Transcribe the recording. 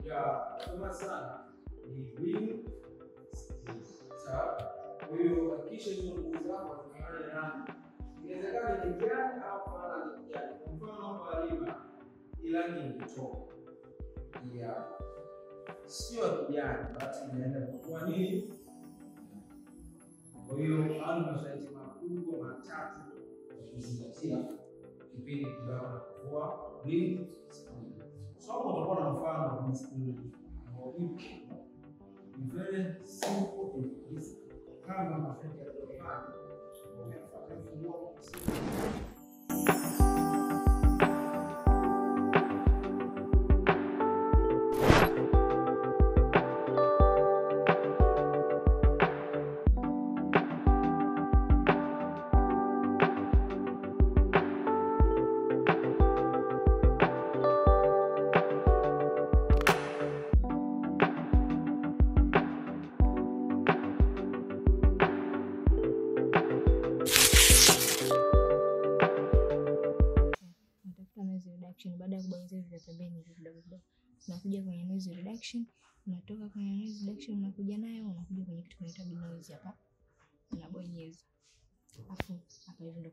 ya kama sana ni win sawa. Kwa hiyo hakikisha hizo nguo zako zinafanana rangi. Inawezekana ni kijani au kufanana na kijani. Kwa mfano kwa lima rangi ingetoka ya sio kijani, basi inaenda kwa nini? Kwa hiyo hayo masharti makubwa matatu ya kuzingatia kipindi kidogo na kuvua nini. Somo utakuwa na mfano wa very simple and easy. Kama masharti ya kufanya umefuata funguo baada ya kubonyeza hivi vya pembeni vidogo vidogo. Unakuja kwenye noise reduction, unatoka kwenye noise reduction unakuja nayo, unakuja kwenye kitu kinaitwa noise hapa. Unabonyeza. Alafu hapa hivi ndio